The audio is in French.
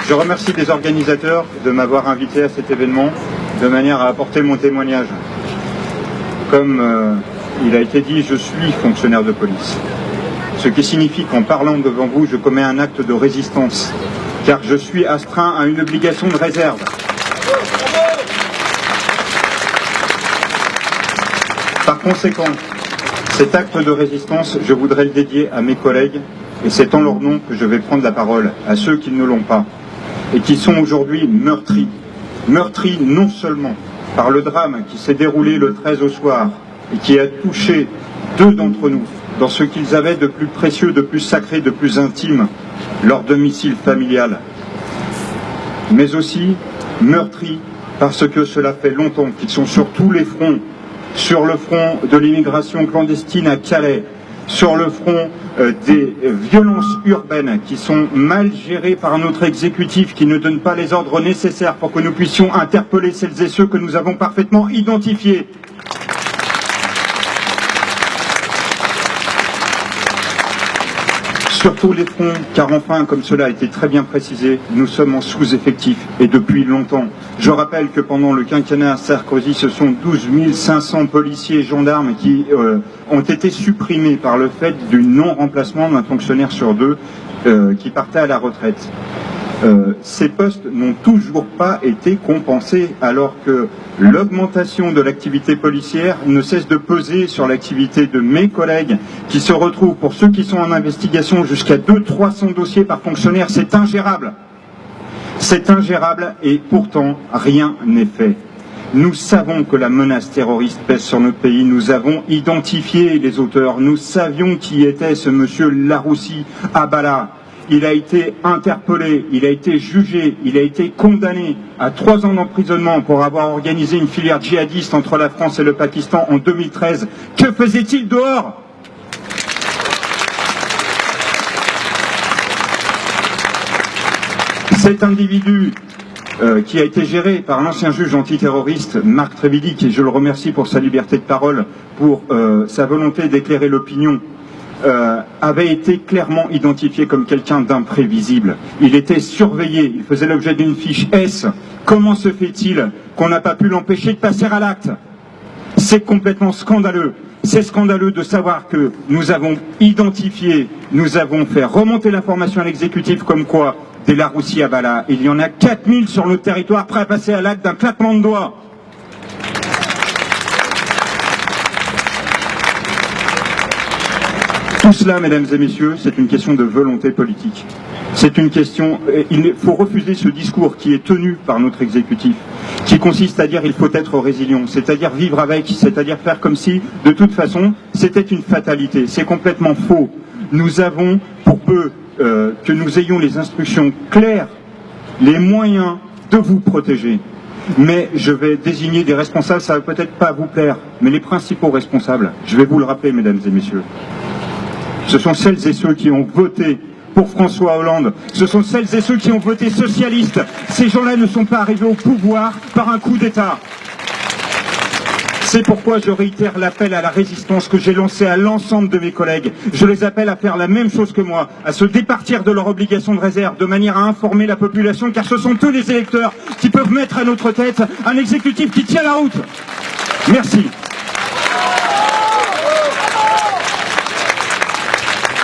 Je remercie les organisateurs de m'avoir invité à cet événement de manière à apporter mon témoignage. Comme il a été dit, je suis fonctionnaire de police. Ce qui signifie qu'en parlant devant vous, je commets un acte de résistance, car je suis astreint à une obligation de réserve. Par conséquent, cet acte de résistance, je voudrais le dédier à mes collègues, et c'est en leur nom que je vais prendre la parole, à ceux qui ne l'ont pas, et qui sont aujourd'hui meurtris. Meurtris non seulement par le drame qui s'est déroulé le 13 au soir, et qui a touché 2 d'entre nous, dans ce qu'ils avaient de plus précieux, de plus sacré, de plus intime, leur domicile familial, mais aussi meurtris parce que cela fait longtemps qu'ils sont sur tous les fronts, sur le front de l'immigration clandestine à Calais, sur le front des violences urbaines qui sont mal gérées par notre exécutif, qui ne donne pas les ordres nécessaires pour que nous puissions interpeller celles et ceux que nous avons parfaitement identifiés. Sur tous les fronts, car enfin, comme cela a été très bien précisé, nous sommes en sous-effectif, et depuis longtemps. Je rappelle que pendant le quinquennat Sarkozy, ce sont 12 500 policiers et gendarmes qui ont été supprimés par le fait du non-remplacement d'un fonctionnaire sur 2 qui partait à la retraite. Ces postes n'ont toujours pas été compensés, alors que l'augmentation de l'activité policière ne cesse de peser sur l'activité de mes collègues qui se retrouvent, pour ceux qui sont en investigation, jusqu'à 200-300 dossiers par fonctionnaire. C'est ingérable. C'est ingérable et pourtant rien n'est fait. Nous savons que la menace terroriste pèse sur notre pays, nous avons identifié les auteurs, nous savions qui était ce monsieur Laroussi Abala. Il a été interpellé, il a été jugé, il a été condamné à 3 ans d'emprisonnement pour avoir organisé une filière djihadiste entre la France et le Pakistan en 2013. Que faisait-il dehors ? Cet individu qui a été géré par l'ancien juge antiterroriste Marc Trévidic, et je le remercie pour sa liberté de parole, pour sa volonté d'éclairer l'opinion, avait été clairement identifié comme quelqu'un d'imprévisible. Il était surveillé, il faisait l'objet d'une fiche S. Comment se fait-il qu'on n'a pas pu l'empêcher de passer à l'acte? C'est complètement scandaleux. C'est scandaleux de savoir que nous avons identifié, nous avons fait remonter l'information à l'exécutif comme quoi des Laroussi Abala, il y en a 4000 sur notre territoire prêts à passer à l'acte d'un claquement de doigts. Tout cela, mesdames et messieurs, c'est une question de volonté politique. C'est une question... Il faut refuser ce discours qui est tenu par notre exécutif, qui consiste à dire il faut être résilient, c'est-à-dire vivre avec, c'est-à-dire faire comme si, de toute façon, c'était une fatalité. C'est complètement faux. Nous avons, pour peu que nous ayons les instructions claires, les moyens de vous protéger. Mais je vais désigner des responsables, ça ne va peut-être pas vous plaire, mais les principaux responsables, je vais vous le rappeler, mesdames et messieurs. Ce sont celles et ceux qui ont voté pour François Hollande. Ce sont celles et ceux qui ont voté socialiste. Ces gens-là ne sont pas arrivés au pouvoir par un coup d'État. C'est pourquoi je réitère l'appel à la résistance que j'ai lancé à l'ensemble de mes collègues. Je les appelle à faire la même chose que moi, à se départir de leur obligation de réserve, de manière à informer la population, car ce sont eux les électeurs qui peuvent mettre à notre tête un exécutif qui tient la route. Merci.